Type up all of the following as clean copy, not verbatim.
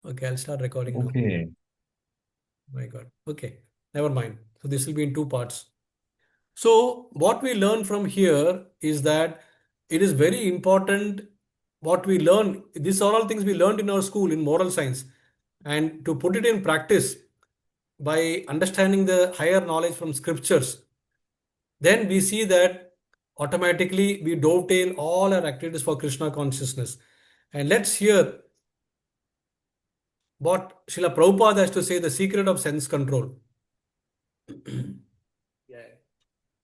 Okay, I'll start recording now. Okay. My God. Okay, never mind. So this will be in two parts. So what we learn from here is that it is very important what we learn. These are all things we learned in our school in moral science, and to put it in practice by understanding the higher knowledge from scriptures, then we see that automatically we dovetail all our activities for Krishna consciousness. And let's hear what Srila Prabhupada has to say, the secret of sense control. Yeah.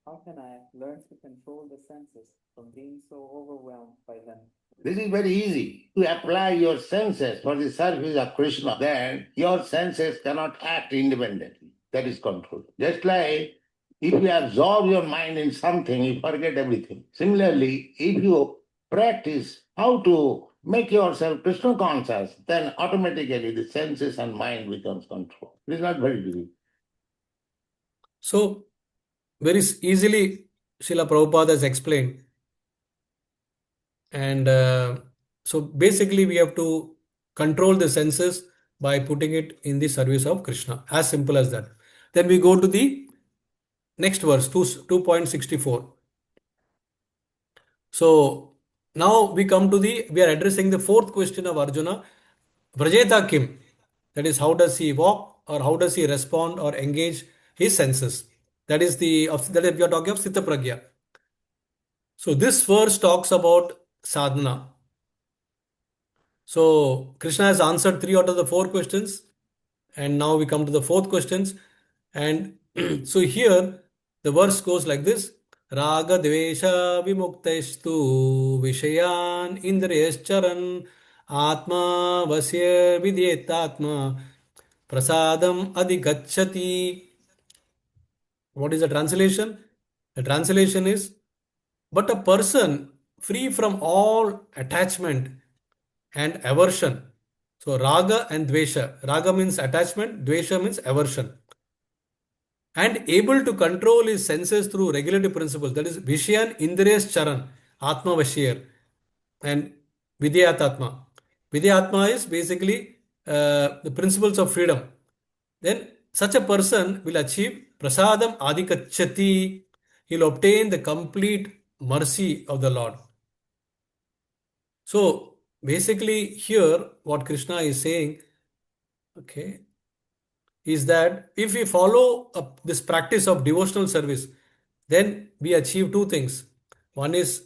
How can I learn to control the senses from being so overwhelmed by them? This is very easy. To apply your senses for the service of Krishna, then your senses cannot act independently. That is control. Just like if you absorb your mind in something, you forget everything. Similarly, if you practice how to make yourself Krishna conscious, then automatically the senses and mind becomes control. It is not very difficult. So, very easily, Srila Prabhupada has explained. And so, basically, we have to control the senses by putting it in the service of Krishna. As simple as that. Then we go to the next verse, 2.64. So, now we come to we are addressing the fourth question of Arjuna. Vrajeta Kim. That is, how does he walk or how does he respond or engage his senses? That is we are talking of Sthita-Prajna. So this verse talks about sadhana. So Krishna has answered 3 out of the 4 questions, and now we come to the fourth questions. And so here the verse goes like this: Raga Dvesha Vimuktestu Vishayan Indriyascharan Atma Vasya Vidyetatma Prasadam Adhigachati. What is the translation? The translation is, but a person free from all attachment and aversion. So raga and dvesha. Raga means attachment, dvesha means aversion. And able to control his senses through regulative principles. That is Vishayan Indriyas Charan, Atma Vashir, and Vidyatatma. Vidyatma is basically the principles of freedom. Then such a person will achieve prasadam adikachati. He'll obtain the complete mercy of the Lord. So basically here what Krishna is saying, okay, is that if we follow this practice of devotional service, then we achieve two things. One is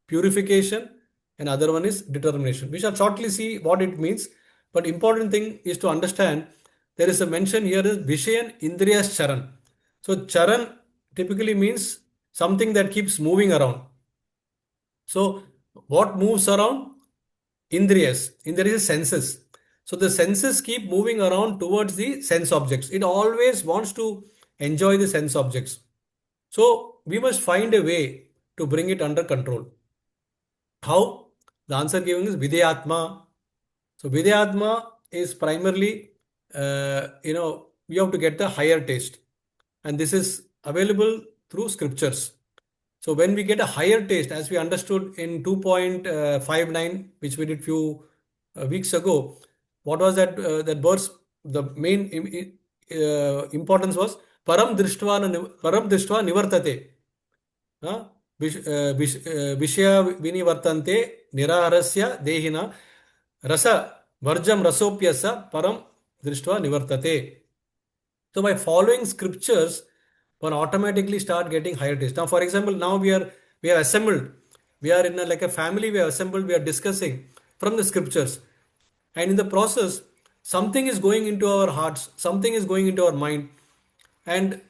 purification and other one is determination. We shall shortly see what it means, but important thing is to understand there is a mention here is Vishayan Indriyas Charan. So Charan typically means something that keeps moving around. So what moves around? Indriyas. Indriyas is senses. So the senses keep moving around towards the sense objects. It always wants to enjoy the sense objects. So we must find a way to bring it under control. How? The answer given is Vidyatma. So Vidyatma is primarily, we have to get the higher taste. And this is available through scriptures. So when we get a higher taste, as we understood in 2.59, which we did few weeks ago, what was that verse? The main importance was param drishtva nivartate. Vishya vinivartante niraharasya dehina rasa varjam rasopyasa param drishtva nivartate. So by following scriptures, one automatically start getting higher taste. Now, for example, now we have assembled. We are in like a family. We are assembled. We are discussing from the scriptures, and in the process, something is going into our hearts. Something is going into our mind, and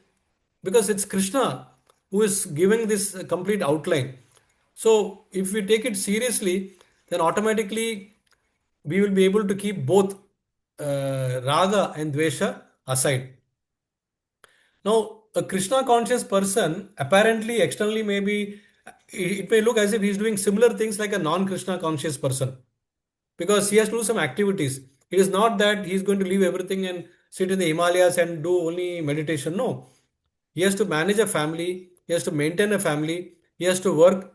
because it's Krishna who is giving this complete outline. So, if we take it seriously, then automatically we will be able to keep both raga and dvesha aside. Now, a Krishna conscious person apparently externally it may look as if he's doing similar things like a non-Krishna conscious person because he has to do some activities. It is not that he's going to leave everything and sit in the Himalayas and do only meditation. No, he has to manage a family, he has to maintain a family, he has to work,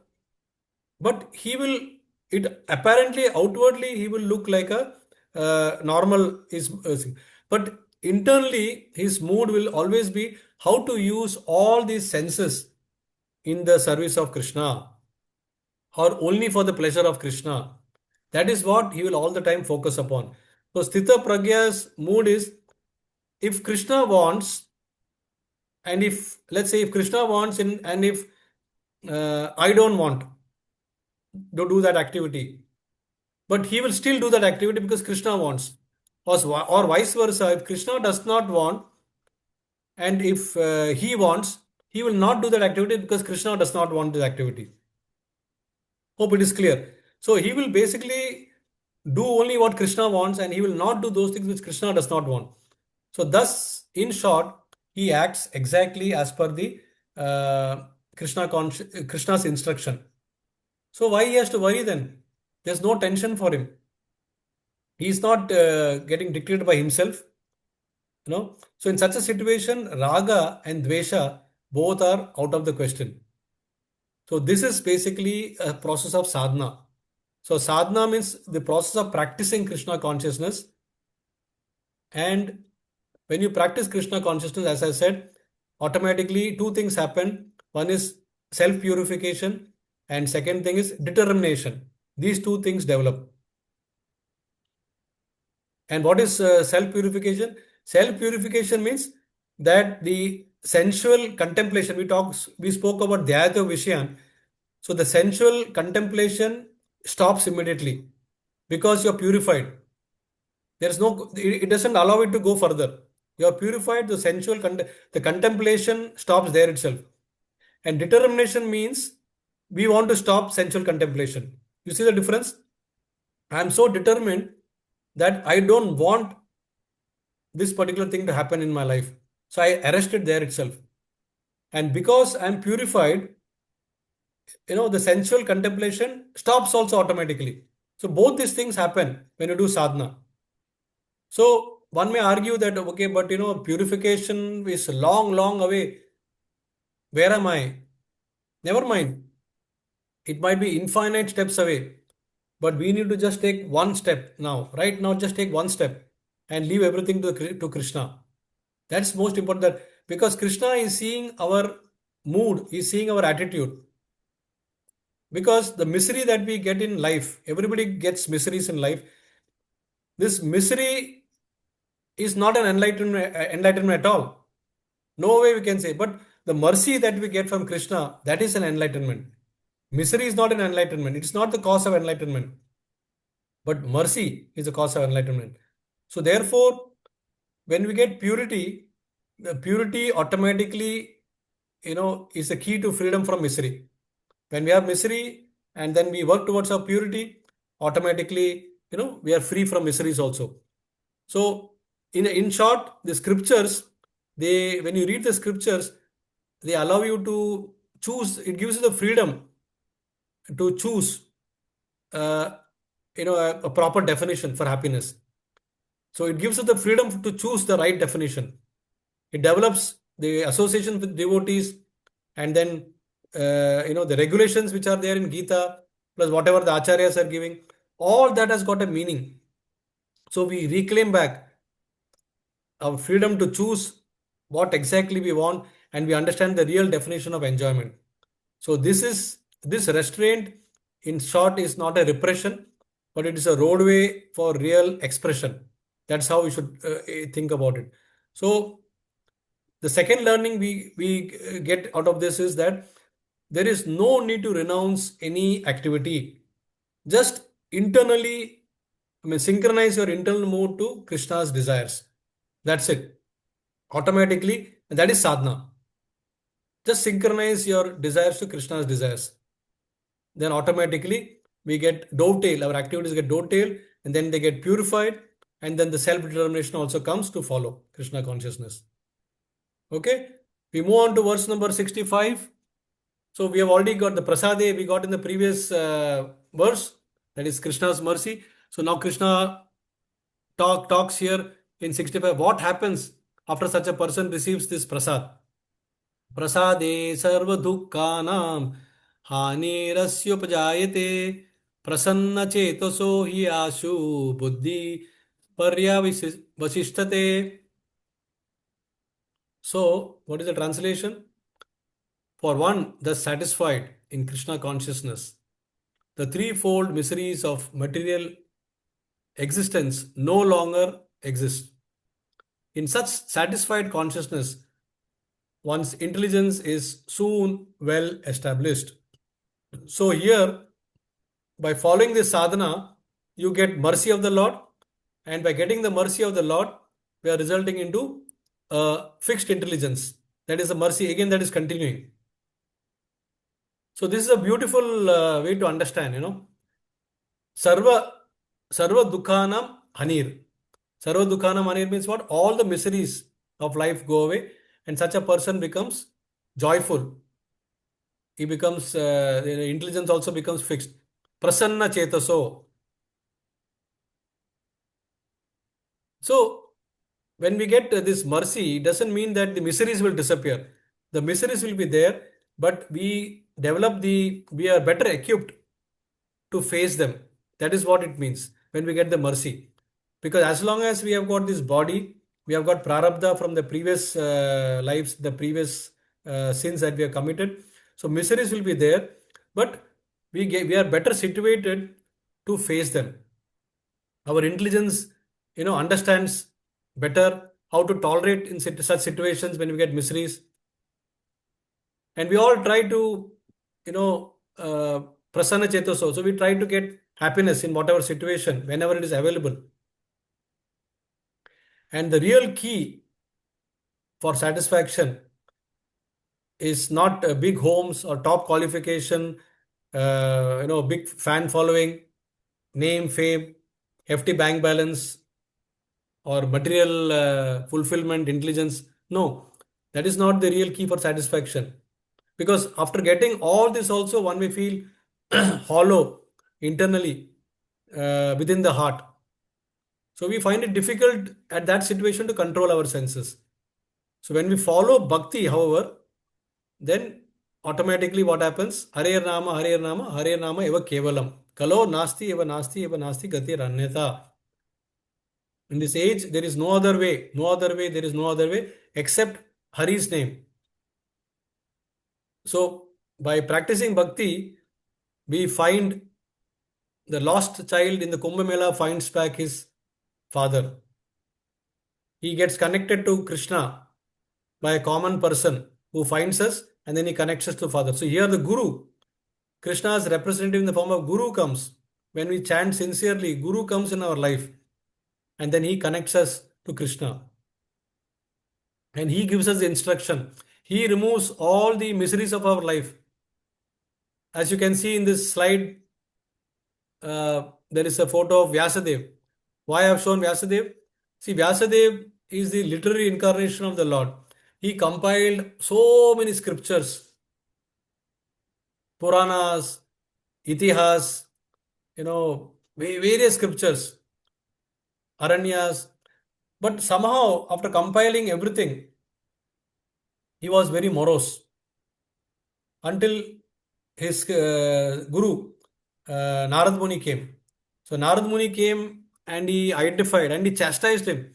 but it apparently outwardly he will look like a normal is, but internally his mood will always be how to use all these senses in the service of Krishna or only for the pleasure of Krishna. That is what he will all the time focus upon. So Sthita Pragya's mood is if Krishna wants, and if let's say if Krishna wants and if I don't want to do that activity, but he will still do that activity because Krishna wants. Or vice versa, if Krishna does not want and if he wants, he will not do that activity because Krishna does not want the activity. Hope it is clear. So he will basically do only what Krishna wants and he will not do those things which Krishna does not want. So thus, in short, he acts exactly as per the Krishna's instruction. So why he has to worry then? There's no tension for him. He is not getting dictated by himself. So in such a situation, raga and dvesha both are out of the question. So this is basically a process of sadhana. So sadhana means the process of practicing Krishna consciousness. And when you practice Krishna consciousness, as I said, automatically two things happen. One is self-purification and second thing is determination. These two things develop. And what is self-purification? Self-purification means that the sensual contemplation, we spoke about Dhyayata Vishyan. So the sensual contemplation stops immediately because you're purified. It doesn't allow it to go further. You're purified, the contemplation stops there itself. And determination means we want to stop sensual contemplation. You see the difference? I'm so determined that I don't want this particular thing to happen in my life. So I arrest it there itself. And because I'm purified, the sensual contemplation stops also automatically. So both these things happen when you do sadhana. So one may argue that, okay, but purification is long, long away. Where am I? Never mind. It might be infinite steps away. But we need to just take one step now. Right now, just take one step and leave everything to Krishna. That's most important, that because Krishna is seeing our mood, is seeing our attitude. Because the misery that we get in life, everybody gets miseries in life. This misery is not an enlightenment at all. No way we can say. But the mercy that we get from Krishna, that is an enlightenment. Misery is not an enlightenment. It's not the cause of enlightenment. But mercy is the cause of enlightenment. So therefore, when we get purity, the purity automatically, is the key to freedom from misery. When we have misery and then we work towards our purity, automatically, we are free from miseries also. So in short, the scriptures, when you read the scriptures, they allow you to choose. It gives you the freedom to choose, a proper definition for happiness. So it gives us the freedom to choose the right definition. It develops the association with devotees, and then the regulations which are there in Gita, plus whatever the acharyas are giving, all that has got a meaning. So we reclaim back our freedom to choose what exactly we want, and we understand the real definition of enjoyment. So this restraint, in short, is not a repression, but it is a roadway for real expression. That's how we should think about it. So the second learning we get out of this is that there is no need to renounce any activity. Just internally, synchronize your internal mood to Krishna's desires. That's it. Automatically, that is sadhana. Just synchronize your desires to Krishna's desires. Then automatically we get dovetail, our activities get dovetail, and then they get purified, and then the self-determination also comes to follow Krishna consciousness. Okay, we move on to verse number 65. So we have already got the prasade we got in the previous verse, that is Krishna's mercy. So now Krishna talks here in 65. What happens after such a person receives this prasad? Prasade sarva dukkhanam hanirasyupajayate prasanna chetoso hi ashu buddhi Vasishtate. So, what is the translation? For one, thus satisfied in Krishna consciousness, the threefold miseries of material existence no longer exist. In such satisfied consciousness, one's intelligence is soon well established. So, here, by following this sadhana, you get mercy of the Lord, and by getting the mercy of the Lord, we are resulting into fixed intelligence. That is the mercy again that is continuing. So, this is a beautiful way to understand, Sarva, Sarva Dukhanam Hanir. Sarva Dukhanam Hanir means what? All the miseries of life go away, and such a person becomes joyful. He becomes, the intelligence also becomes fixed. Prasanna Chetaso. So, when we get this mercy, it doesn't mean that the miseries will disappear. The miseries will be there, but we are better equipped to face them. That is what it means when we get the mercy. Because as long as we have got this body, we have got prarabdha from the previous lives, the previous sins that we have committed. So miseries will be there, but we are better situated to face them. Our intelligence, understands better how to tolerate in such situations when we get miseries. And we all try to, prasanna chetoso. So we try to get happiness in whatever situation, whenever it is available. And the real key for satisfaction is not big homes or top qualification, big fan following, name, fame, hefty bank balance, or material fulfillment, intelligence. No, that is not the real key for satisfaction. Because after getting all this also, one may feel hollow internally within the heart. So we find it difficult at that situation to control our senses. So when we follow bhakti, however, then automatically what happens? Hare Nama, Hare Nama, Hare Nama eva kevalam. Kalo nasti eva nasti eva nasti gati ranyata. In this age, there is no other way, there is no other way except Hari's name. So by practicing bhakti, we find the lost child in the Kumbh Mela finds back his father. He gets connected to Krishna by a common person who finds us and then he connects us to Father. So here the Guru, Krishna's representative in the form of Guru comes. When we chant sincerely, Guru comes in our life and then he connects us to Krishna. And he gives us the instruction. He removes all the miseries of our life. As you can see in this slide, there is a photo of Vyasadev. Why I have shown Vyasadev? See, Vyasadev is the literary incarnation of the Lord. He compiled so many scriptures, Puranas, Itihas, various scriptures, Aranyas. But somehow, after compiling everything, he was very morose until his guru, Narad Muni came. So Narad Muni came and he identified and he chastised him.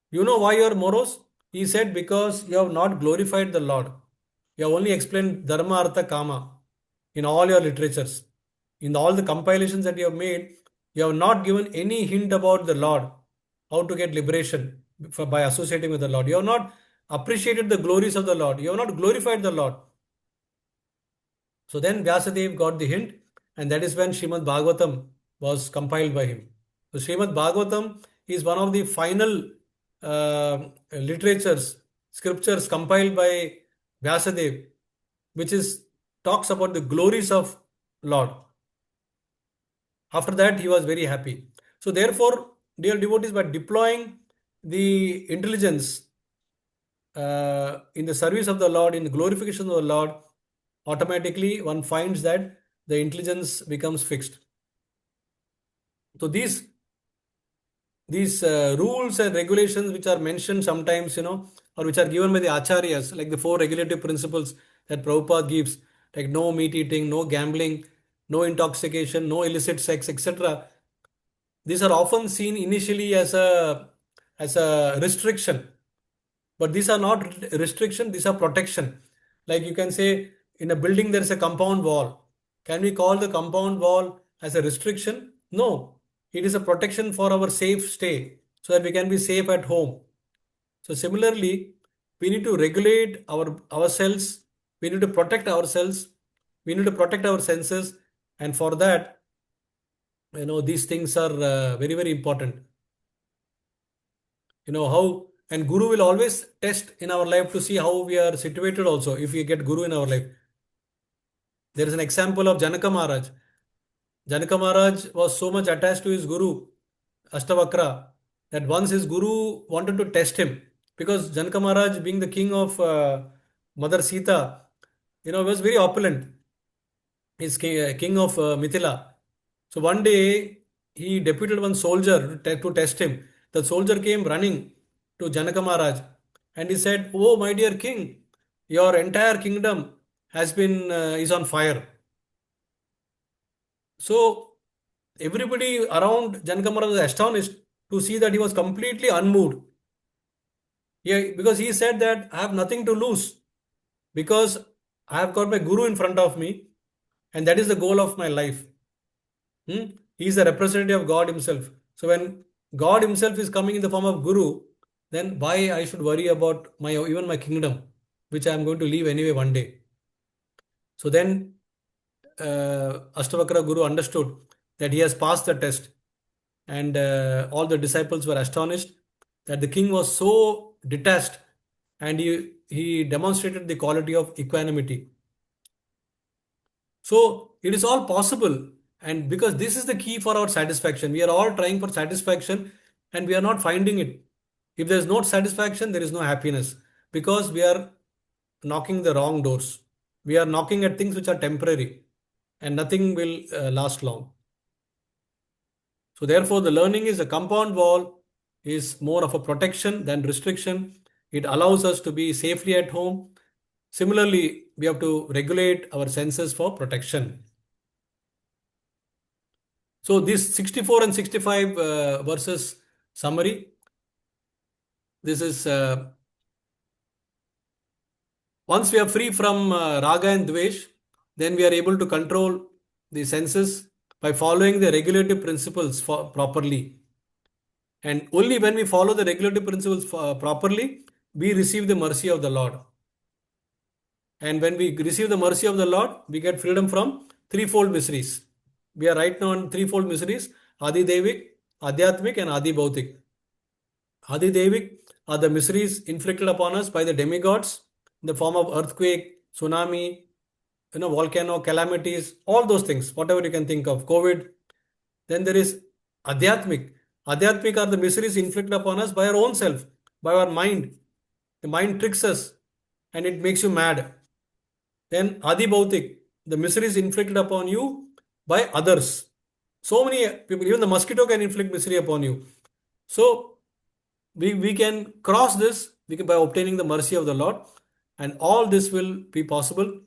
You know why you are morose? He said, because you have not glorified the Lord. You have only explained Dharma, Artha, Kama in all your literatures. In all the compilations that you have made, you have not given any hint about the Lord, how to get liberation by associating with the Lord. You have not appreciated the glories of the Lord. You have not glorified the Lord. So then Vyasadeva got the hint, and that is when Srimad Bhagavatam was compiled by him. So Srimad Bhagavatam is one of the final scriptures compiled by Vyasadeva, which talks about the glories of Lord. After that, he was very happy. So therefore, dear devotees, by deploying the intelligence in the service of the Lord, in the glorification of the Lord, automatically one finds that the intelligence becomes fixed. So these rules and regulations which are mentioned sometimes, or which are given by the acharyas, like the 4 regulative principles that Prabhupada gives, like no meat eating, no gambling, no intoxication, no illicit sex, etc. these are often seen initially as a restriction, but these are not restriction, these are protection. Like you can say in a building there is a compound wall. Can we call the compound wall as a restriction? No, it is a protection for our safe stay so that we can be safe at home. So similarly, we need to regulate ourselves, we need to protect ourselves, we need to protect our senses, and for that, these things are very, very important. How, and Guru will always test in our life to see how we are situated also if we get Guru in our life. There is an example of Janaka Maharaj. Janaka Maharaj was so much attached to his Guru, Astavakra, that once his Guru wanted to test him because Janaka Maharaj, being the king of Mother Sita, was very opulent. He's king of Mithila. So one day he deputed one soldier to test him. The soldier came running to Janaka Maharaj and he said, "Oh, my dear king, your entire kingdom is on fire." So everybody around Janaka Maharaj was astonished to see that he was completely unmoved. Yeah, because he said that I have nothing to lose because I have got my Guru in front of me and that is the goal of my life. He is a representative of God Himself. So when God Himself is coming in the form of Guru, then why I should worry about even my kingdom, which I am going to leave anyway one day. So then Astavakra Guru understood that he has passed the test, and all the disciples were astonished that the king was so detached, and he demonstrated the quality of equanimity. So it is all possible. And because this is the key for our satisfaction, we are all trying for satisfaction and we are not finding it. If there is no satisfaction, there is no happiness because we are knocking the wrong doors. We are knocking at things which are temporary and nothing will last long. So, therefore, the learning is a compound wall is more of a protection than restriction. It allows us to be safely at home. Similarly, we have to regulate our senses for protection. So, this 64 and 65 verses summary. This is once we are free from raga and dvesh, then we are able to control the senses by following the regulative principles properly. And only when we follow the regulative principles properly, we receive the mercy of the Lord. And when we receive the mercy of the Lord, we get freedom from threefold miseries. We are right now on threefold miseries: Adi Devik, Adhyatmik, and Adi Bhautik. Adi Devik are the miseries inflicted upon us by the demigods in the form of earthquake, tsunami, volcano, calamities, all those things, whatever you can think of, COVID. Then there is Adhyatmik. Adhyatmik are the miseries inflicted upon us by our own self, by our mind. The mind tricks us and it makes you mad. Then Adi Bhautik, the miseries inflicted upon you by others. So many people, even the mosquito can inflict misery upon you. So we can cross this by obtaining the mercy of the Lord, and all this will be possible.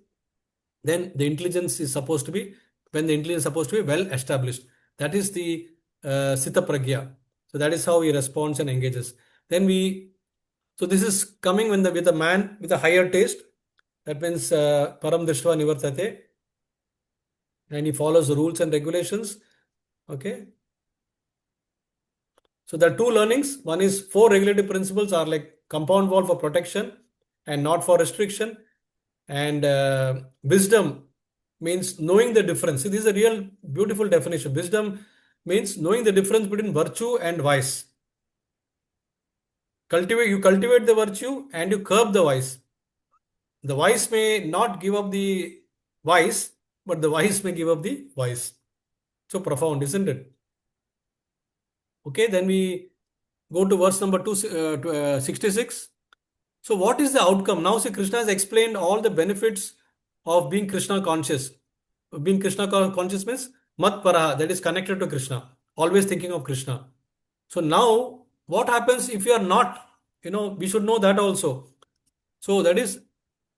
Then the intelligence is supposed to be, when the intelligence is supposed to be well established. That is the Sthita-Prajna. So that is how he responds and engages. So this is coming with a man with a higher taste. That means Param Drishtva Nivartate. And he follows the rules and regulations. Okay. So there are two learnings. One is 4 regulative principles are like compound wall for protection and not for restriction. And wisdom means knowing the difference. See, this is a real beautiful definition. Wisdom means knowing the difference between virtue and vice. You cultivate the virtue and you curb the vice. The vice may not give up the vice, but the vice may give up the vice. So profound, isn't it? Okay, then we go to verse number 66. So what is the outcome? Now see, Krishna has explained all the benefits of being Krishna conscious. Being Krishna conscious means mat paraha, that is connected to Krishna, always thinking of Krishna. So now what happens if you are not? We should know that also. So that is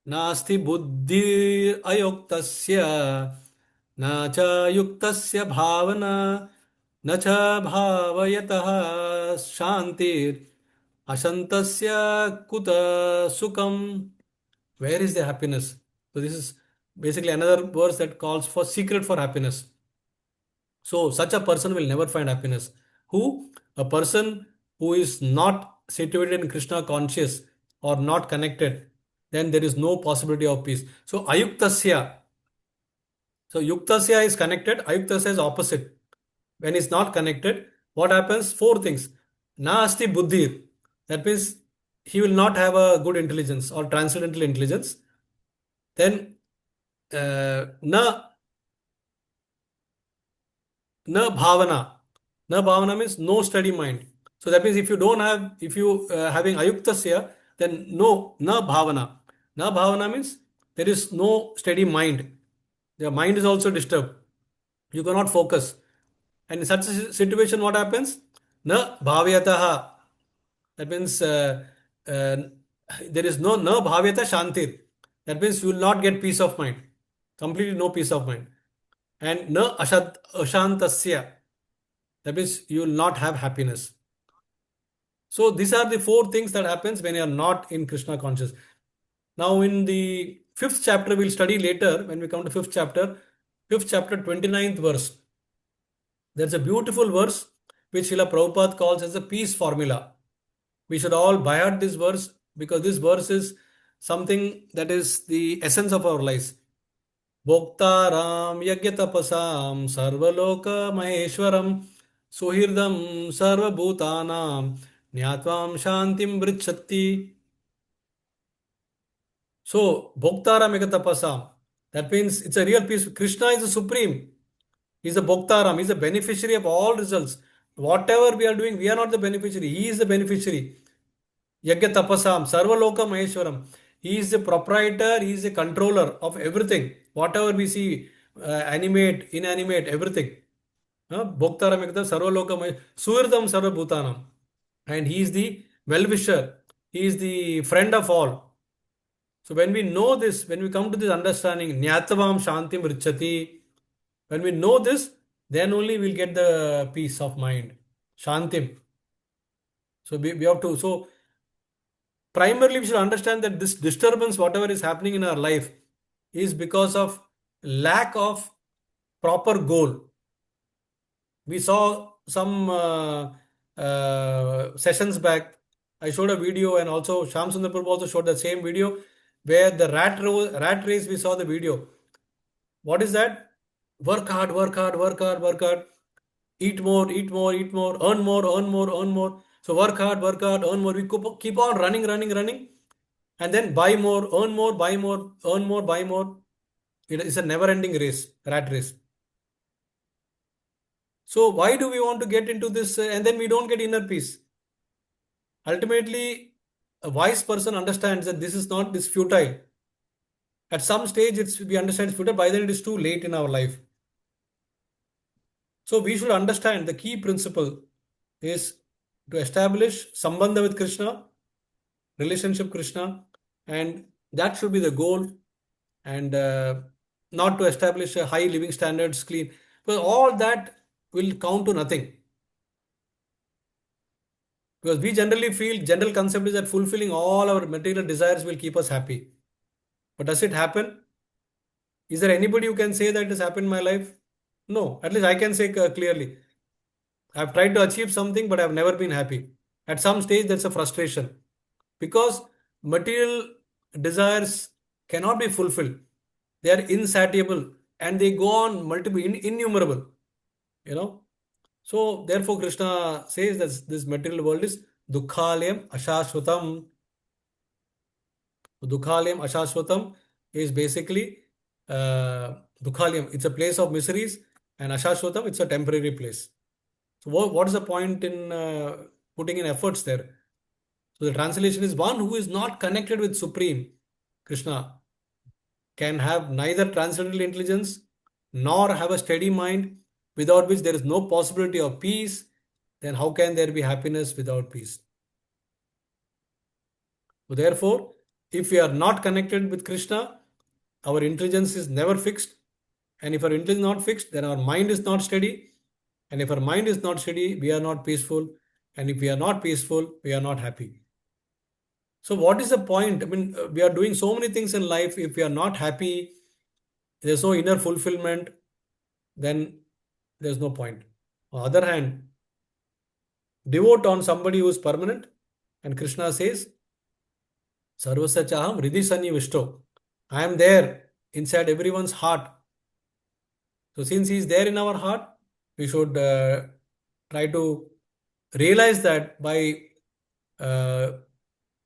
nasti buddhi ayuktasya na cha yuktasya bhavana न च भावयतः शान्तिर् अशन्तस्य कुत सुखम्. Where is the happiness? So this is basically another verse that calls for secret for happiness. So such a person will never find happiness. Who? A person who is not situated in Krishna conscious or not connected, then there is no possibility of peace. So ayuktasya. So yuktasya is connected, ayuktasya is opposite. When it's not connected, what happens? Four things. Na asti buddhir. That means he will not have a good intelligence or transcendental intelligence. Then na na bhavana. Na bhavana means no steady mind. So that means if you don't have, if you having ayuktasya, then no, na bhavana. Na bhavana means there is no steady mind. Your mind is also disturbed. You cannot focus. And in such a situation, what happens? Na bhavyataha. That means uh, there is no na bhavyata shantir. That means you will not get peace of mind. Completely no peace of mind. And na ashantasya. That means you will not have happiness. So these are the four things that happens when you are not in Krishna conscious. Now in the fifth chapter, we'll study later when we come to fifth chapter, 29th verse. There's a beautiful verse which Srila Prabhupada calls as the peace formula. We should all buy out this verse because this verse is something that is the essence of our lives. Bhoktaram yagyatapasam sarvaloka maheshwaram suhirdam sarvabhutanam nyatvam shantim vrichati. So, Bhoktaram yagyatapasam. That means it's a real peace. Krishna is the supreme. He is the Bhoktaram. He is the beneficiary of all results. Whatever we are doing, we are not the beneficiary. He is the beneficiary. Yagya Tapasam, Sarvaloka Maheshwaram. He is the proprietor, he is the controller of everything. Whatever we see, animate, inanimate, everything. Bhoktaram Ekta Sarvaloka Maheshwaram. Suirdam Sarvabhutanam. And he is the well-wisher. He is the friend of all. So when we know this, when we come to this understanding, Nyatavam Shantim Richati, when we know this, then only we'll get the peace of mind. Shantim. So we have to, so primarily we should understand that this disturbance, whatever is happening in our life, is because of lack of proper goal. We saw some sessions back. I showed a video, and also Shyam Sundar Prabhu also showed the same video where the rat race. We saw the video. What is that? Work hard, work hard, work hard, work hard. Eat more, eat more, eat more. Earn more, earn more, earn more. So work hard, earn more. We keep on running, running, running, and then buy more, earn more, buy more, earn more, buy more. It is a never-ending race, rat race. So why do we want to get into this and then we don't get inner peace? Ultimately, a wise person understands that this is not this futile. At some stage, we understand it's futile. By then, it is too late in our life. So we should understand the key principle is to establish sambandha with Krishna, relationship Krishna, and that should be the goal. And not to establish a high living standards, clean. But all that will count to nothing. Because we generally feel, general concept is that fulfilling all our material desires will keep us happy. But does it happen? Is there anybody who can say that it has happened in my life? No, at least I can say clearly. I've tried to achieve something, but I've never been happy. At some stage, there's a frustration because material desires cannot be fulfilled. They are insatiable and they go on multiple, innumerable. You know. So therefore, Krishna says that this material world is dukkhalayam ashashvatam. Dukkhalayam ashashvatam is basically dukkhalayam. It's a place of miseries, and ashashvatam, it's a temporary place. So what is the point in putting in efforts there? So the translation is one who is not connected with Supreme Krishna can have neither transcendental intelligence nor have a steady mind, without which there is no possibility of peace. Then how can there be happiness without peace? So therefore, if we are not connected with Krishna, our intelligence is never fixed. And if our intelligence is not fixed, then our mind is not steady. And if our mind is not steady, we are not peaceful. And if we are not peaceful, we are not happy. So, what is the point? I mean, we are doing so many things in life. If we are not happy, there's no inner fulfillment, then there's no point. On the other hand, devote on somebody who is permanent, and Krishna says, Sarvasya Chaham Ridhi Sannivishto. I am there inside everyone's heart. So, since he is there in our heart, we should try to realize that by uh,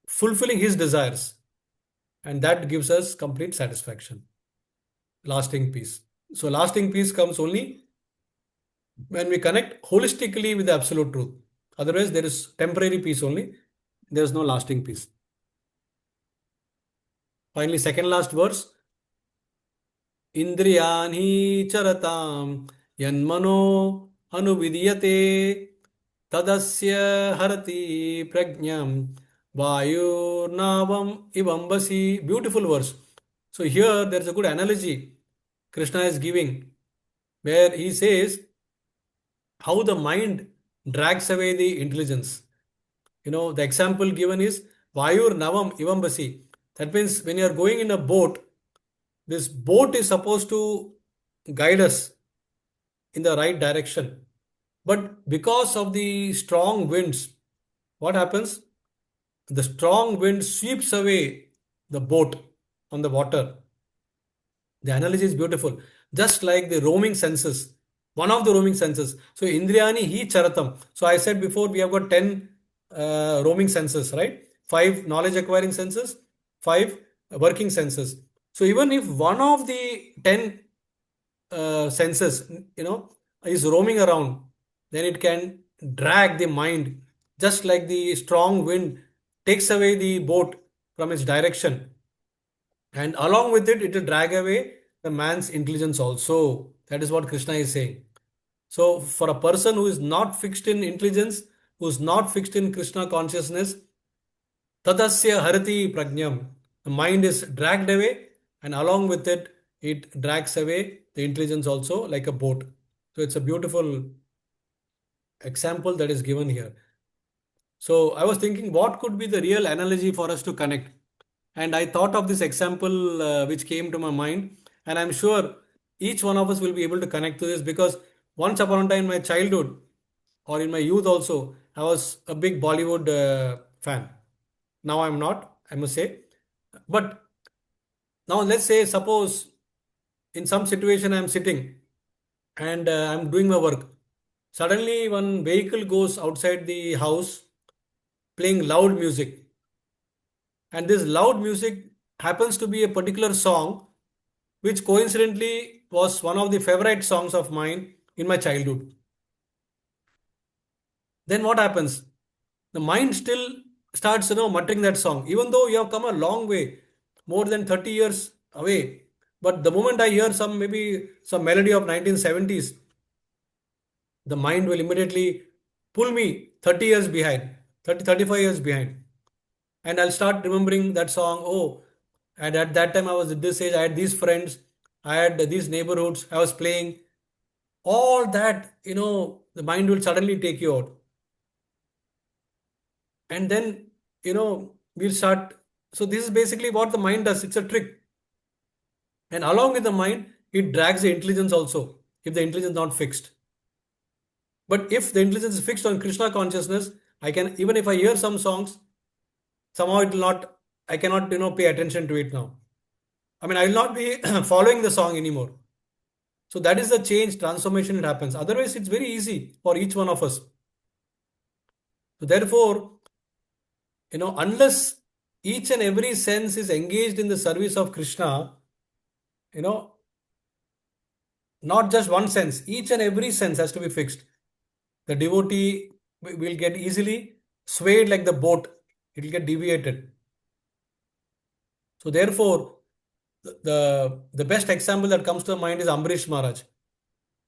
fulfilling his desires, and that gives us complete satisfaction, lasting peace. So, lasting peace comes only when we connect holistically with the absolute truth. Otherwise, there is temporary peace only, there is no lasting peace. Finally, second last verse. Indriyani charatam yanmano anuvidiyate tadasya harati prajnam vayurnavam ivambasi. Beautiful verse. So here there is a good analogy Krishna is giving where he says how the mind drags away the intelligence. The example given is Vayur Navam Ivambasi. That means when you are going in a boat, this boat is supposed to guide us in the right direction. But because of the strong winds, what happens? The strong wind sweeps away the boat on the water. The analogy is beautiful. Just like the roaming senses, one of the roaming senses. So, Indriyani hi charatam. So, I said before we have got 10 roaming senses, right? 5 knowledge acquiring senses, 5 working senses. So, even if one of the 10 senses, is roaming around, then it can drag the mind, just like the strong wind takes away the boat from its direction. And along with it, it will drag away the man's intelligence also. That is what Krishna is saying. So, for a person who is not fixed in intelligence, who is not fixed in Krishna consciousness, tadasya harati prajnam, the mind is dragged away, and along with it, it drags away the intelligence also like a boat. So, it's a beautiful example that is given here. So, I was thinking what could be the real analogy for us to connect. And I thought of this example which came to my mind, and I'm sure each one of us will be able to connect to this because once upon a time in my childhood or in my youth also, I was a big Bollywood fan. Now I'm not, I must say. But now let's say, suppose in some situation I'm sitting and I'm doing my work. Suddenly, one vehicle goes outside the house playing loud music, and this loud music happens to be a particular song which coincidentally was one of the favorite songs of mine in my childhood. Then what happens? The mind still starts muttering that song, even though you have come a long way, more than 30 years away. But the moment I hear maybe some melody of 1970s, the mind will immediately pull me 30 years behind, 30, 35 years behind. And I'll start remembering that song. Oh, and at that time I was at this age, I had these friends, I had these neighborhoods, I was playing. All that, the mind will suddenly take you out. And then, we'll start. So, this is basically what the mind does. It's a trick. And along with the mind, it drags the intelligence also, if the intelligence is not fixed. But if the intelligence is fixed on Krishna consciousness, I can, even if I hear some songs, somehow it will not, I cannot, pay attention to it now. I mean, I will not be following the song anymore. So that is the change, transformation that happens. Otherwise, it's very easy for each one of us. So therefore, unless each and every sense is engaged in the service of Krishna, not just one sense, each and every sense has to be fixed. The devotee will get easily swayed like the boat, it will get deviated. So therefore, the best example that comes to mind is Ambarish Maharaj.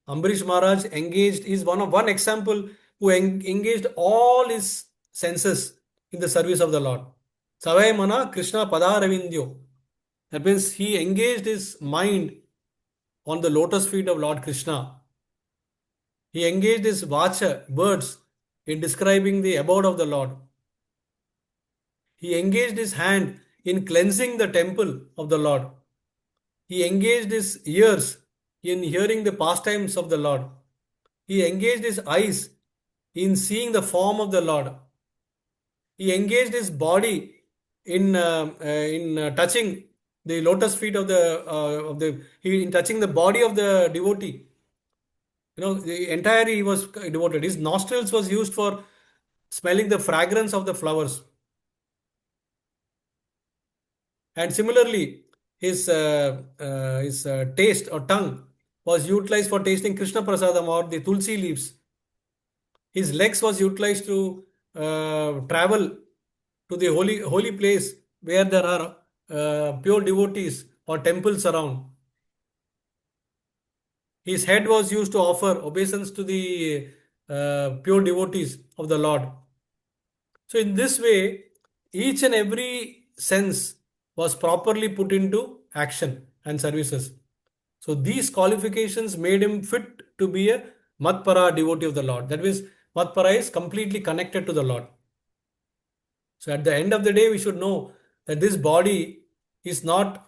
Ambarish Maharaj engaged is one example who engaged all his senses in the service of the Lord. Savai Mana Krishna Pada. That means he engaged his mind on the lotus feet of Lord Krishna. He engaged his vacha, words, in describing the abode of the Lord. He engaged his hand in cleansing the temple of the Lord. He engaged his ears in hearing the pastimes of the Lord. He engaged his eyes in seeing the form of the Lord. He engaged his body in touching the lotus feet in touching the body of the devotee. The entire he was devoted. His nostrils was used for smelling the fragrance of the flowers. And similarly, his taste or tongue was utilized for tasting Krishna Prasadam or the Tulsi leaves. His legs was utilized to travel to the holy place where there are pure devotees or temples around. His head was used to offer obeisance to the pure devotees of the Lord. So, in this way, each and every sense was properly put into action and services. So, these qualifications made him fit to be a Matpara devotee of the Lord. That means, Matpara is completely connected to the Lord. So, at the end of the day, we should know that this body is not,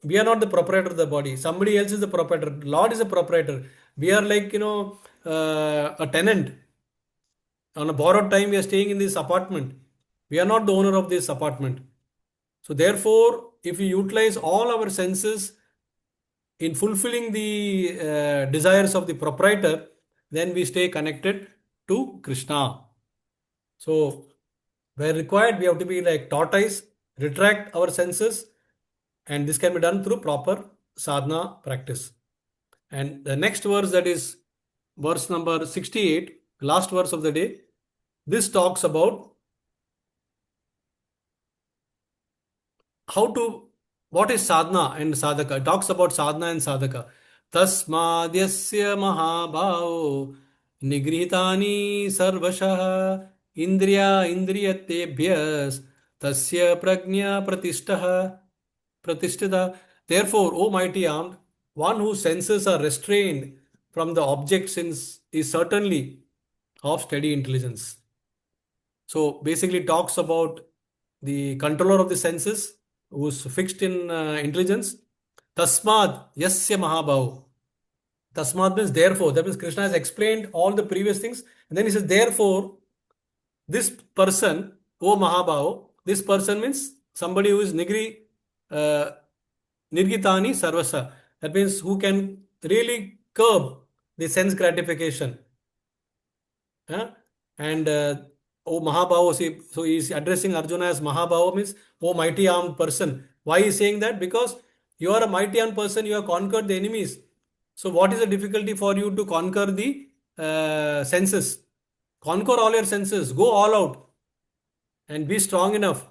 we are not the proprietor of the body. Somebody else is the proprietor. Lord is a proprietor. We are like, a tenant. On a borrowed time, we are staying in this apartment. We are not the owner of this apartment. So, therefore, if we utilize all our senses in fulfilling the desires of the proprietor, then we stay connected to Krishna. So, where required, we have to be like tortoise, retract our senses, and this can be done through proper sadhana practice. And the next verse, that is verse number 68, last verse of the day, this talks about what is sadhana and sadhaka. It talks about sadhana and sadhaka. Tasmadyasya mahabhavo nigrihitani sarvashah indriyatebhyas tasya prajna pratishtha. Therefore, O mighty armed, one whose senses are restrained from the objects is certainly of steady intelligence. So basically talks about the controller of the senses who's fixed in intelligence. Tasmad yasya mahabhav. Tasmad means therefore. That means Krishna has explained all the previous things. And then he says, therefore, this person, O Mahabhav, this person means somebody who is nirgitani sarvasa. That means who can really curb the sense gratification. And O Mahabhava, so he is addressing Arjuna as Mahabhava, means O mighty armed person. Why is he saying that? Because you are a mighty armed person, you have conquered the enemies. So what is the difficulty for you to conquer the senses? Conquer all your senses, go all out and be strong enough.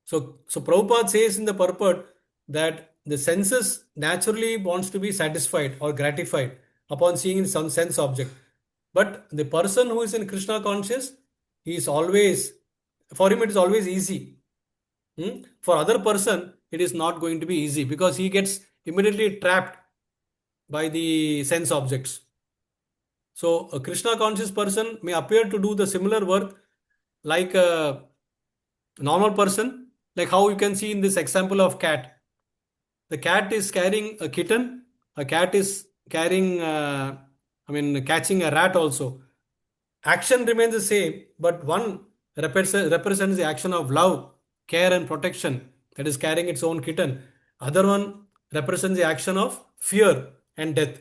So Prabhupada says in the purport that the senses naturally wants to be satisfied or gratified upon seeing some sense object. But the person who is in Krishna conscious, he is always, for him it is always easy. For other person, it is not going to be easy because he gets immediately trapped by the sense objects. So a Krishna conscious person may appear to do the similar work like a normal person, like how you can see in this example of cat. The cat is carrying a kitten, a cat is carrying, catching a rat also. Action remains the same, but one represents the action of love, care, and protection, that is carrying its own kitten. Other one represents the action of fear and death.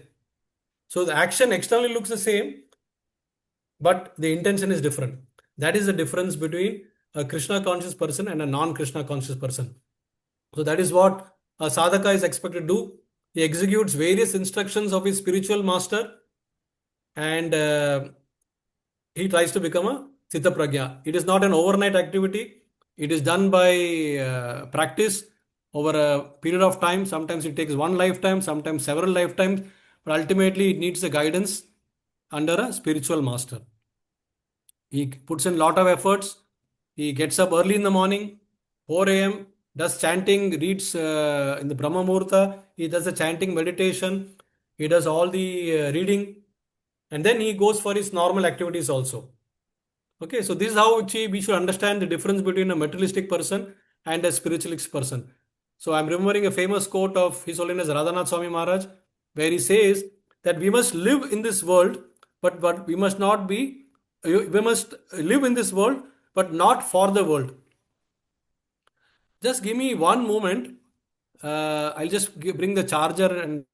So the action externally looks the same, but the intention is different. That is the difference between a Krishna conscious person and a non-Krishna conscious person. So that is what a sadhaka is expected to do. He executes various instructions of his spiritual master and he tries to become a Sthita-Prajna. It is not an overnight activity. It is done by practice over a period of time. Sometimes it takes one lifetime, sometimes several lifetimes, but ultimately it needs the guidance under a spiritual master. He puts in a lot of efforts. He gets up early in the morning, 4 a.m., does chanting, reads in the Brahma Muhurta. He does the chanting meditation. he does all the reading, and then he goes for his normal activities also. Okay, so this is how we should understand the difference between a materialistic person and a spiritualist person. So I'm remembering a famous quote of His Holiness Radhanath Swami Maharaj, where he says that we must live in this world, but we must not be, we must live in this world, but not for the world. Just give me one moment. I'll just bring the charger and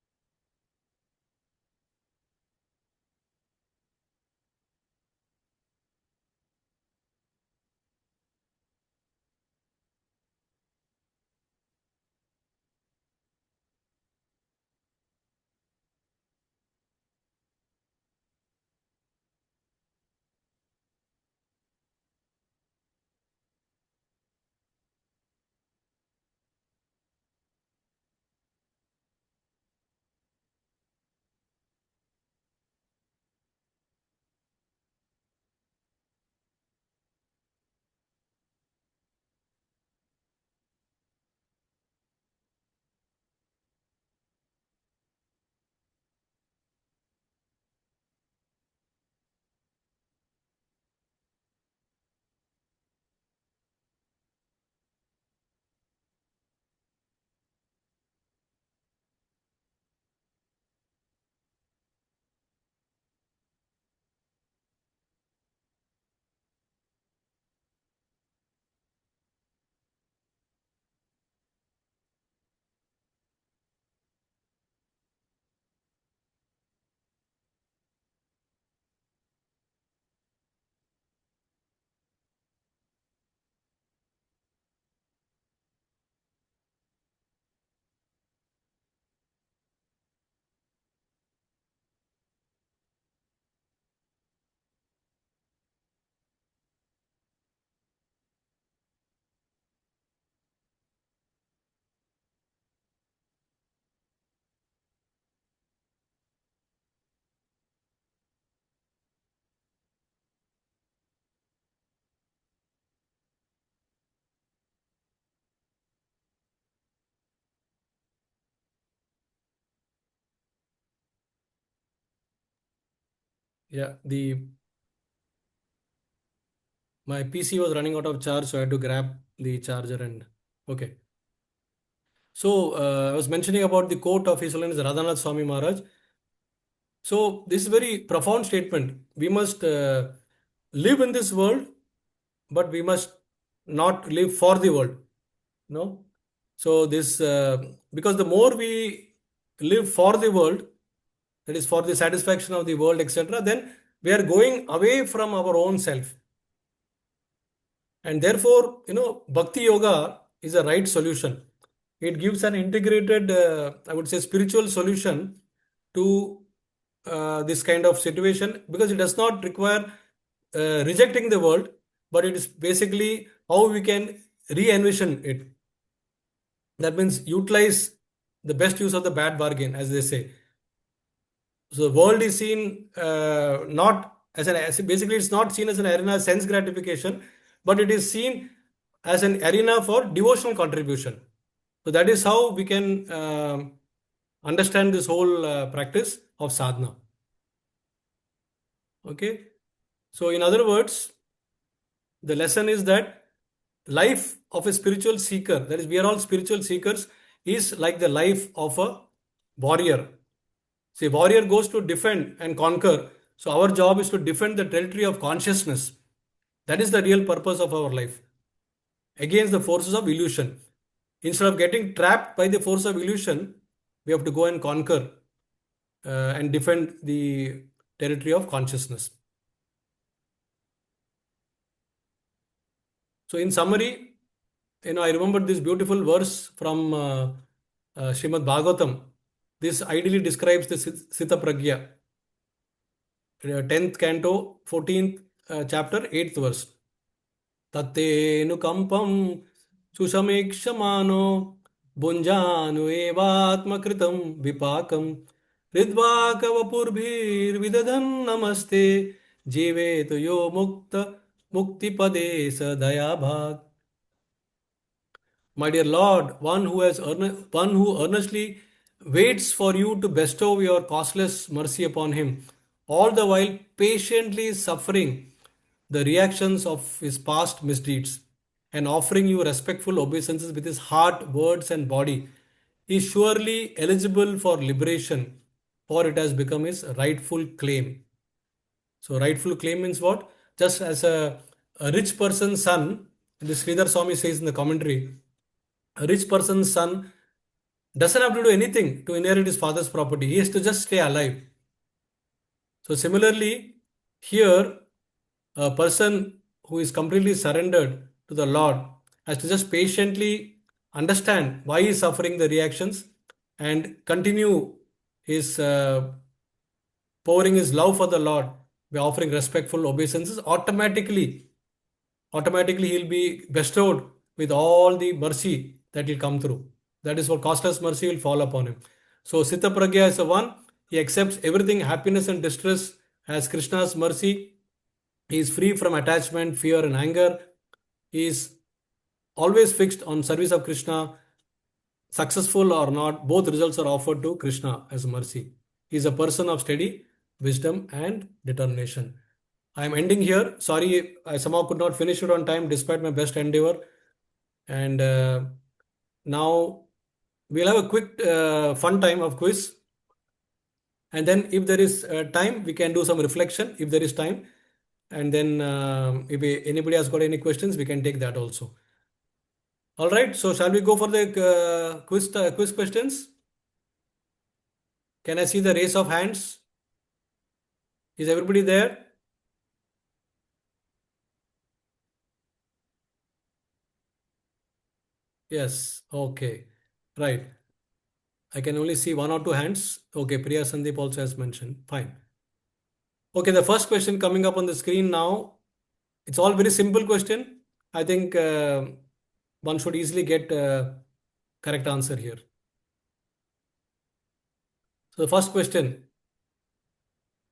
yeah, the my PC was running out of charge, so I had to grab the charger and okay. So I was mentioning about the quote of His Holiness Radhanath Swami Maharaj. So this is a very profound statement. We must live in this world, but we must not live for the world. No. So this because the more we live for the world, that is for the satisfaction of the world, etc., then we are going away from our own self. And therefore, Bhakti Yoga is a right solution. It gives an integrated, I would say, spiritual solution to this kind of situation because it does not require rejecting the world, but it is basically how we can re envision it. That means utilize the best use of the bad bargain, as they say. So the world is seen not basically it's not seen as an arena of sense gratification, but it is seen as an arena for devotional contribution. So that is how we can understand this whole practice of sadhana. Okay. So in other words, the lesson is that life of a spiritual seeker, that is, we are all spiritual seekers, is like the life of a warrior. See, warrior goes to defend and conquer. So our job is to defend the territory of consciousness. That is the real purpose of our life against the forces of illusion. Instead of getting trapped by the force of illusion, we have to go and conquer and defend the territory of consciousness. So, in summary, I remembered this beautiful verse from Srimad Bhagavatam. This ideally describes the Sthita-Prajna, 10th canto, 14th chapter, 8th verse. तत्तेऽनुकम्पं सुसमीक्षमानो भुञ्जानु एवात्मकृतं विपाकं हृद्वाकवपुर्भिर्विदधन् नमस्ते जीवेत यो मुक्त मुक्तिपदे स दयाभाक्. My dear Lord, one who earnestly waits for you to bestow your costless mercy upon him, all the while patiently suffering the reactions of his past misdeeds and offering you respectful obeisances with his heart, words, and body, is surely eligible for liberation, for it has become his rightful claim. So, rightful claim means what? Just as a rich person's son, this Sridhar Swami says in the commentary, a rich person's son doesn't have to do anything to inherit his father's property. He has to just stay alive. So, similarly, here a person who is completely surrendered to the Lord has to just patiently understand why he is suffering the reactions and continue his pouring his love for the Lord by offering respectful obeisances. Automatically he'll be bestowed with all the mercy that will come through. That is what costless mercy will fall upon him. So Sthita-Prajna is the one, he accepts everything, happiness and distress as Krishna's mercy. He is free from attachment, fear, and anger. He is always fixed on service of Krishna. Successful or not, both results are offered to Krishna as mercy. He is a person of steady wisdom and determination. I am ending here. Sorry, I somehow could not finish it on time despite my best endeavor. And now we'll have a quick fun time of quiz. And then if there is time, we can do some reflection if there is time. And then if anybody has got any questions, we can take that also. All right. So shall we go for the quiz questions? Can I see the raise of hands? Is everybody there? Yes. Okay. Right. I can only see one or two hands. Okay. Priya Sandeep also has mentioned. Fine. Okay. The first question coming up on the screen now. It's all very simple question. I think one should easily get correct answer here. So the first question.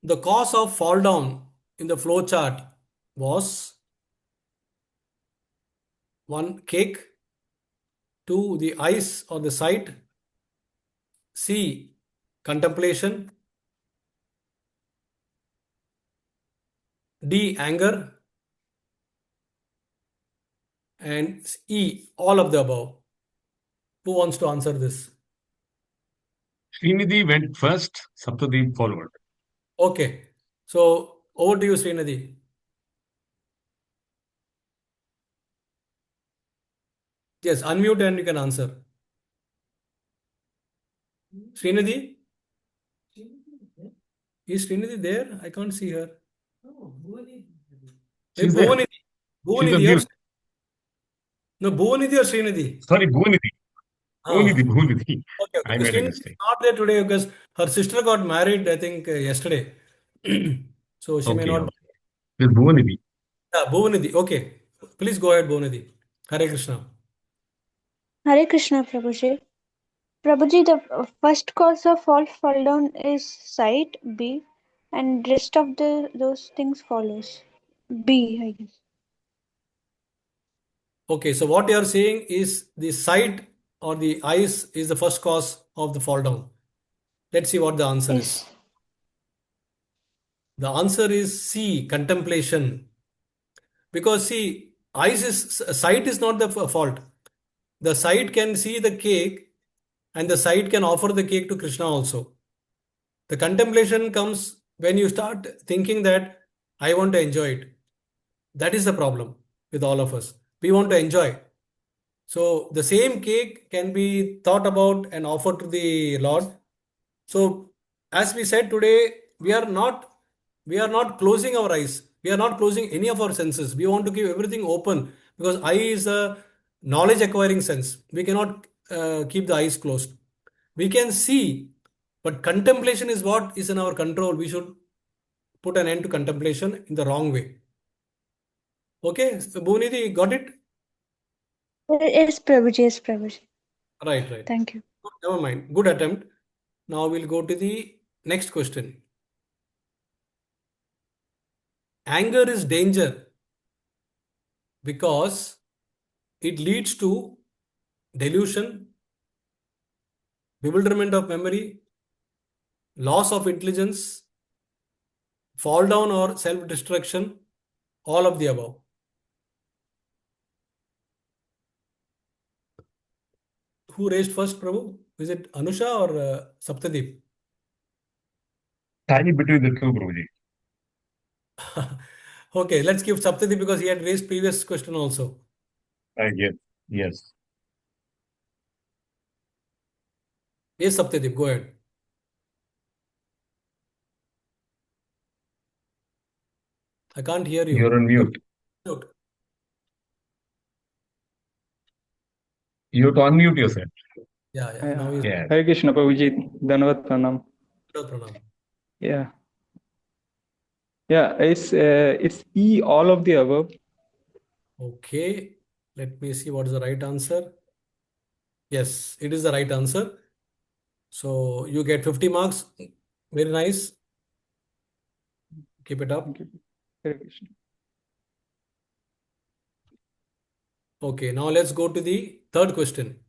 The cause of fall down in the flow chart was one, cake, two, the eyes or the sight, C, contemplation, D, anger, and E, all of the above. Who wants to answer this? Srinidhi went first, Saptadeep followed. Okay. So over to you, Srinidhi. Yes, unmute and you can answer. Srinidhi? Is Srinidhi there? I can't see her. She's Hey, there. Bhuvanidhi. She's on Bhuvanidhi or mute. no, Bhuvanidhi or Srinidhi? Sorry, Bhuvanidhi. Ah, Bhuvanidhi. okay, I because made a Srinidhi is mistake. not there today because her sister got married, I think, yesterday. So she may Okay, not. okay. With Bhuvanidhi. Bhuvanidhi. Okay. Please go ahead, Bhuvanidhi. Hare Krishna. Hare Krishna, Prabhuji. Prabhuji, the first cause of all fall down is sight, B, and rest of those things follows. B, I guess. Okay, so what you are saying is the sight or the eyes is the first cause of the fall down. Let's see what the answer is. Yes. The answer is C, contemplation. Because see, sight is not the fault. The sight can see the cake and the sight can offer the cake to Krishna also. The contemplation comes when you start thinking that I want to enjoy it. That is the problem with all of us. We want to enjoy. So the same cake can be thought about and offered to the Lord. So as we said today, we are not closing our eyes. We are not closing any of our senses. We want to keep everything open because eye is a knowledge acquiring sense. We cannot keep the eyes closed. We can see, but contemplation is what is in our control. We should put an end to contemplation in the wrong way. Okay, so Bhunidhi, got it? Yes, Prabhuji. Yes, Prabhuji. Right, right. Thank you. Never mind. Good attempt. Now we'll go to the next question. Anger is danger because it leads to delusion, bewilderment of memory, loss of intelligence, fall down or self-destruction, all of the above. Who raised first, Prabhu? Is it Anusha or Saptadeep? Tie between the two, Prabhuji. Okay, let's give Saptadeep because he had raised previous question also. Yes, yes. Yes, Saptadeep, go ahead. I can't hear you. You're on mute. Mute. You have to unmute yourself. Yeah. Now he's Yes. Hare Krishna Prabhuji, Dhanavad Pranam. Pranam. Yeah. It's E, all of the above. Okay, let me see what is the right answer. Yes, it is the right answer. So you get 50 marks. Very nice. Keep it up. Thank you. Hare Krishna. Okay, now let's go to the third question.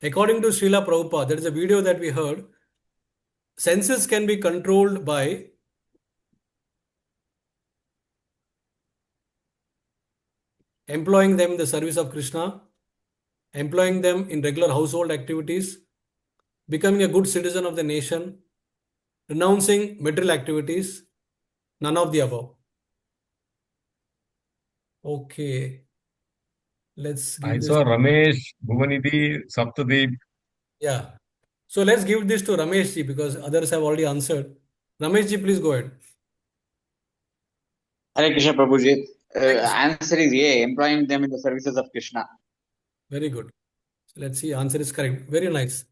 According to Srila Prabhupada, there is a video that we heard. Senses can be controlled by employing them in the service of Krishna, employing them in regular household activities, becoming a good citizen of the nation, renouncing material activities, none of the above. Okay, let's I give this. saw Ramesh, Bhuvanidhi, Saptadeep. Yeah. So let's give this to Ramesh ji because others have already answered. Ramesh ji, please go ahead. Hare Krishna Prabhuji. Thanks. Answer is A, employing them in the services of Krishna. Very good. So let's see, answer is correct. Very nice.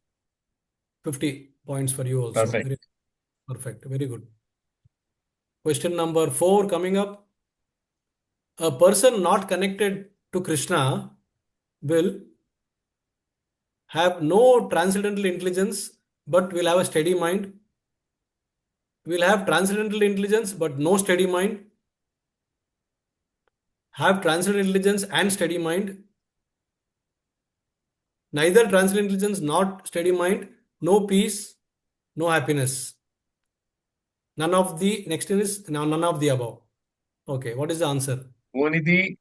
50 points for you also. Perfect. Very perfect. Very good. Question number 4 coming up. A person not connected to Krishna will have no transcendental intelligence but will have a steady mind. Will have transcendental intelligence but no steady mind. Have transcendental intelligence and steady mind. Neither transcendental intelligence nor steady mind. No peace, no happiness. None of the next is none of the above. Okay, what is the answer? Bhuvanidhi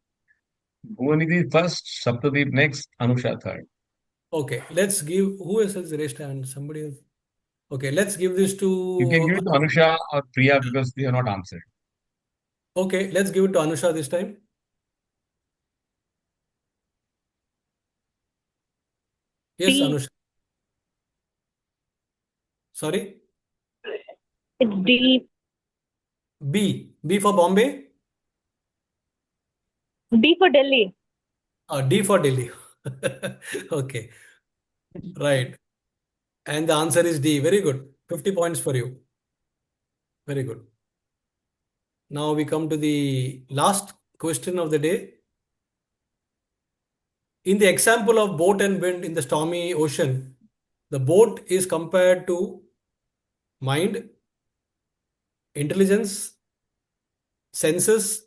first, Saptadeep next, Anusha third. Okay, let's give who else has raised hand? Somebody else. Okay, let's give this You can to. give it to Anusha or Priya because they are not answered. Okay, let's give it to Anusha this time. Yes, D. Anusha. Sorry? It's D. B. B for Bombay? D for Delhi. D for Delhi. Okay, right. And the answer is D. Very good. 50 points for you. Very good. Now we come to the last question of the day. In the example of boat and wind in the stormy ocean, the boat is compared to mind, intelligence, senses,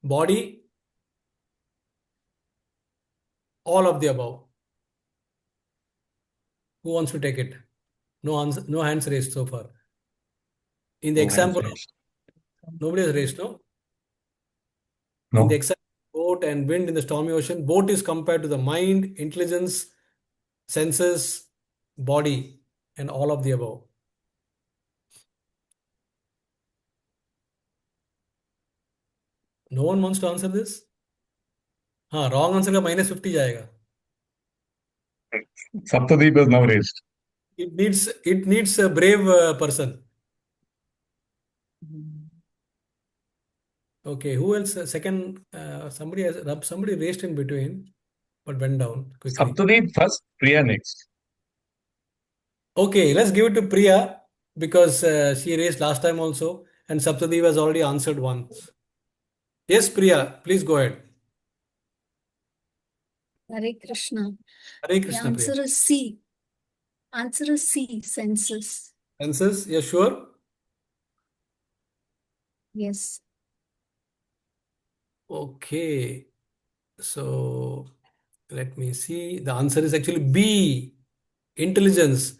body, all of the above. Who wants to take it? No answer, no hands raised so far. In the No hands example, raised. nobody has raised, no? No. In the example of boat and wind in the stormy ocean, boat is compared to the mind, intelligence, senses, body, and all of the above. No one wants to answer this? हाँ, wrong answer का -50 जाएगा. Saptadeep is now raised. It needs a brave person. Okay, who else? Second, somebody raised in between, but went down quickly. Saptadeep first, Priya next. Okay, let's give it to Priya because she raised last time also, and Saptadeep has already answered once. Yes, Priya, please go ahead. Hare Krishna. Hare The Krishna, Priya. answer is C. Answer is C, senses. Senses, you're sure? Yes. Okay, so Let me see. The answer is actually B, intelligence.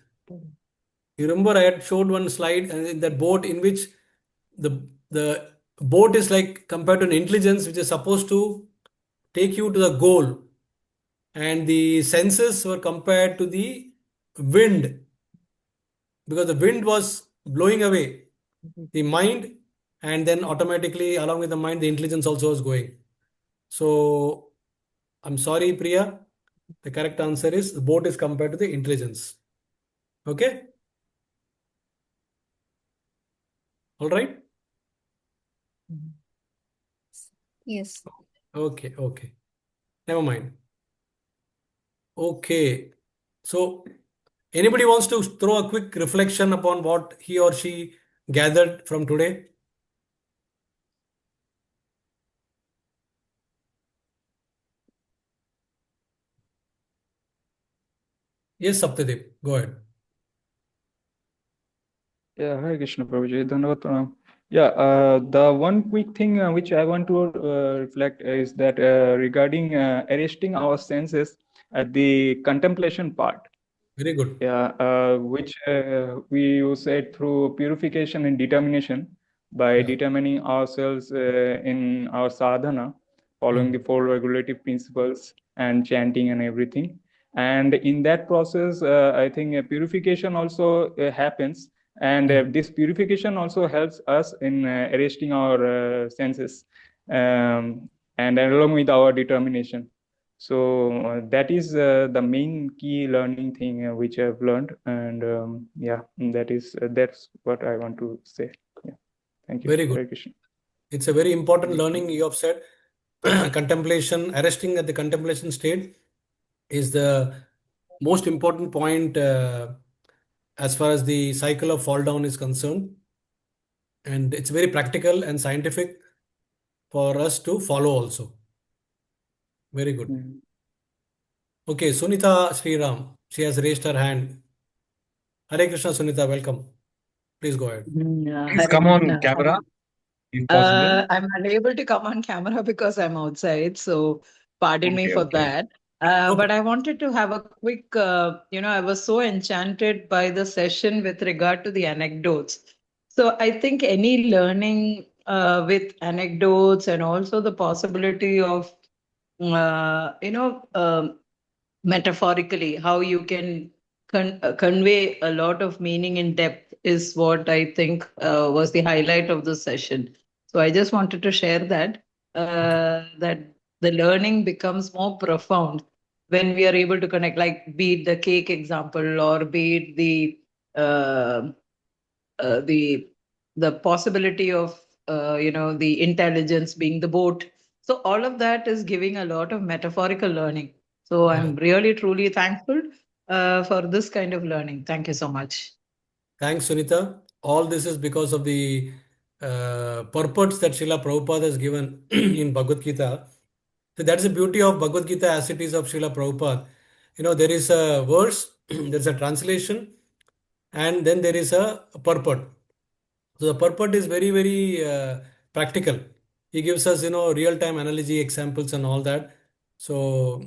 You remember I had showed one slide in that boat in which the boat is like compared to an intelligence which is supposed to take you to the goal, and the senses were compared to the wind, because the wind was blowing away the mind, and then automatically along with the mind the intelligence also was going. So I'm sorry, Priya. The correct answer is the boat is compared to the intelligence. Okay? All right? Yes. Okay, okay. Never mind. Okay. So anybody wants to throw a quick reflection upon what he or she gathered from today? Yes, Saptadeep, go ahead. Yeah, Hare Krishna Prabhuji, Dhanavad Pranam. Yeah, the one quick thing which I want to reflect is that regarding arresting our senses at the contemplation part. Very good. Yeah, which we use it through purification and determination by Yeah. determining ourselves in our sadhana, following the four regulative principles and chanting and everything. And in that process, I think purification also happens. And this purification also helps us in arresting our senses and along with our determination. So that is the main key learning thing which I've learned, and yeah, that's what I want to say. Yeah, thank you. Very good. Hare Krishna. It's a very important learning you have said. Contemplation, arresting at the contemplation state is the most important point as far as the cycle of fall down is concerned. And it's very practical and scientific for us to follow also. Very good. Okay, Sunita Sriram, she has raised her hand. Hare Krishna, Sunita, welcome. Please go ahead. Please Hare come on Krishna. camera if possible. I'm unable to come on camera because I'm outside, so pardon me Okay, for okay. that. No But I wanted to have a quick, I was so enchanted by the session with regard to the anecdotes. So I think any learning with anecdotes and also the possibility of, metaphorically, how you can convey a lot of meaning in depth is what I think was the highlight of the session. So I just wanted to share that that the learning becomes more profound when we are able to connect, like be it the cake example or be it uh, uh, the the possibility of the intelligence being the boat. So all of that is giving a lot of metaphorical learning. So I'm really truly thankful for this kind of learning. Thank you so much. Thanks, Sunita. All this is because of the purports that Srila Prabhupada has given in Bhagavad Gita. So that's the beauty of Bhagavad Gita as it is of Srila Prabhupada. There is a verse, there's a translation, and then there is a purport. So the purport is very, very practical. He gives us, real-time analogy examples and all that. So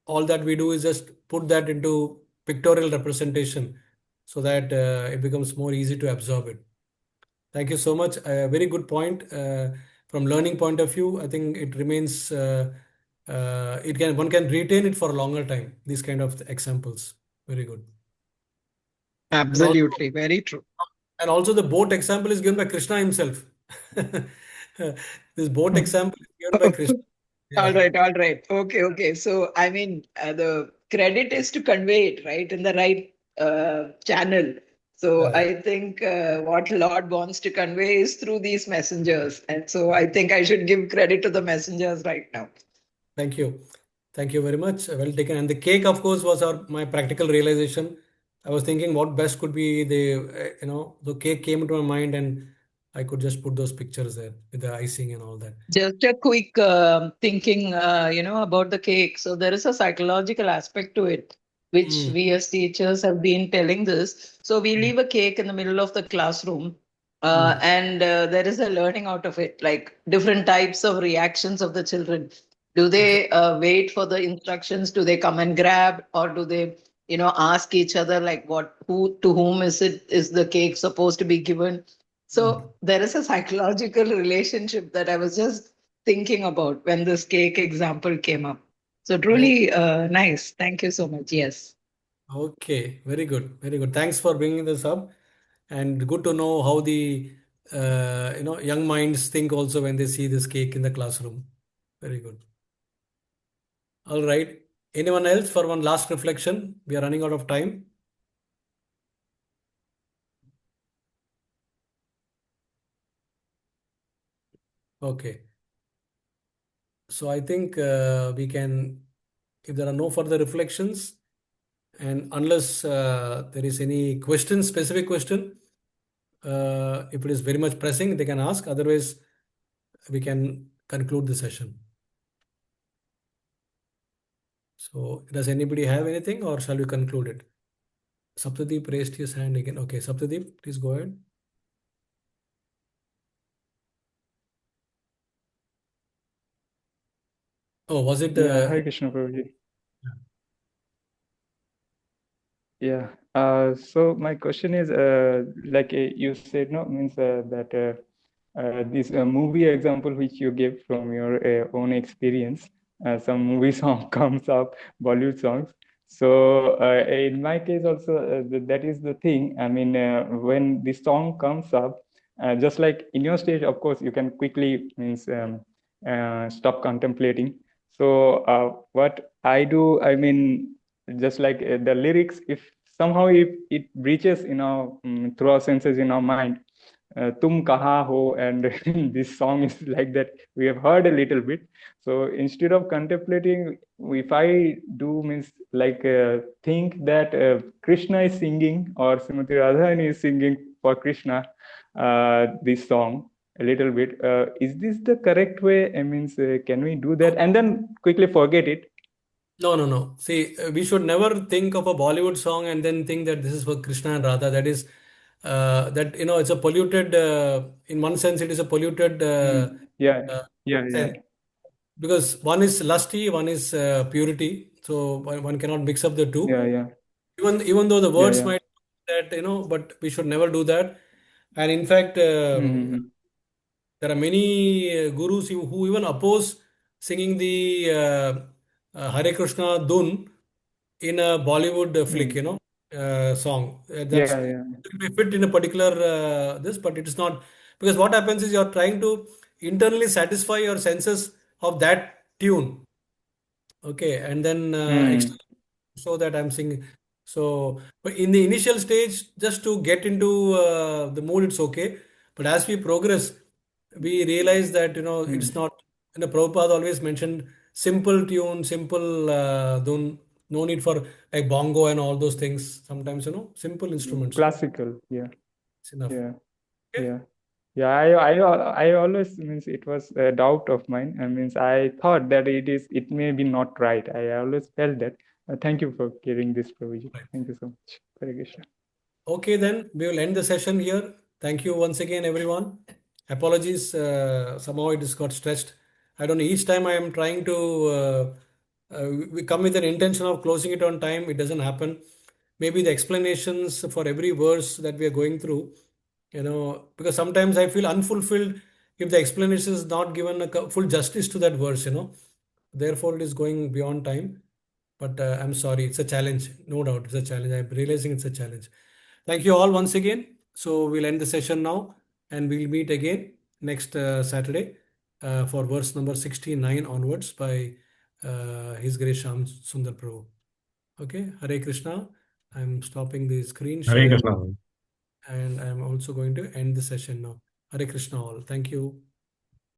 all that we do is just put that into pictorial representation so that it becomes more easy to absorb it. Thank you so much. A very good point. From learning point of view, I think it remains. One can retain it for a longer time. These kind of examples. Very good. Absolutely, very true. And also the boat example is given by Krishna himself. This boat example is given by Krishna. All right. Okay. So, I mean, the credit is to convey it, right, in the right channel. So, I think what Lord wants to convey is through these messengers. And so, I think I should give credit to the messengers right now. Thank you. Thank you very much. Well taken. And the cake, of course, was my practical realization. I was thinking what best could be the cake came into my mind, and I could just put those pictures there with the icing and all that. Just a quick thinking, about the cake. So there is a psychological aspect to it, which we as teachers have been telling this. So we leave a cake in the middle of the classroom, and there is a learning out of it, like different types of reactions of the children. Do they wait for the instructions? Do they come and grab, or do they, ask each other like who to whom is the cake supposed to be given? So there is a psychological relationship that I was just thinking about when this cake example came up. So truly nice. Thank you so much. Yes. Okay, very good, very good. Thanks for bringing this up, and good to know how the young minds think also when they see this cake in the classroom. Very good. All right. Anyone else for one last reflection? We are running out of time. Okay. So I think we can, if there are no further reflections, and unless there is any question, specific question, if it is very much pressing, they can ask. Otherwise, we can conclude the session. So, does anybody have anything, or shall we conclude it? Saptadeep raised his hand again. Okay, Saptadeep, please go ahead. Oh, was it? Yeah, Hare Krishna Prabhuji. Yeah. So my question is, like you said, no, means that this movie example which you gave from your own experience, some movie song comes up, Bollywood songs. So in my case also, that is the thing. I mean, when the song comes up, just like in your stage, of course, you can quickly means stop contemplating. So what I do, I mean, just like the lyrics, if somehow if it reaches through our senses in our mind, tum kaha ho, and this song is like that, we have heard a little bit. So instead of contemplating, if I do means like think that Krishna is singing, or Srimati Radharani is singing for Krishna this song a little bit, is this the correct way? I mean, can we do that and then quickly forget it? No, no, no. See, we should never think of a Bollywood song and then think that this is for Krishna and Radha. That is, it's a polluted, in one sense, it is a polluted Yeah. sense. Because one is lusty, one is purity. So one cannot mix up the two. Yeah. Even though the words Yeah. might that, but we should never do that. And in fact, there are many gurus who even oppose singing the Hare Krishna Dun in a Bollywood flick, song. That's Yeah. it may fit in a particular this, but it is not, because what happens is you're trying to internally satisfy your senses of that tune. Okay, and then so that I'm singing. So, but in the initial stage, just to get into the mood, it's okay. But as we progress, we realize that it's not. Prabhupada always mentioned simple tune, simple don't no need for like bongo and all those things. Sometimes simple instruments. Classical. Yeah. It's enough. Yeah. I always means it was a doubt of mine. I means I thought that it may be not right. I always felt that. Thank you for giving this provision. Thank you so much. Hare Krishna. Okay, then we will end the session here. Thank you once again, everyone. Apologies, somehow it has got stretched. I don't know, each time I am trying to, we come with an intention of closing it on time, it doesn't happen. Maybe the explanations for every verse that we are going through, because sometimes I feel unfulfilled if the explanation is not given a full justice to that verse, Therefore, it is going beyond time. But I'm sorry, it's a challenge. No doubt, it's a challenge. I'm realizing it's a challenge. Thank you all once again. So we'll end the session now, and we'll meet again next Saturday for verse number 69 onwards by His Grace Shyam Sundar Prabhu. Okay, Hare Krishna. I'm stopping the screen Hare share, Krishna. and I'm also going to end the session now. Hare Krishna all. Thank you.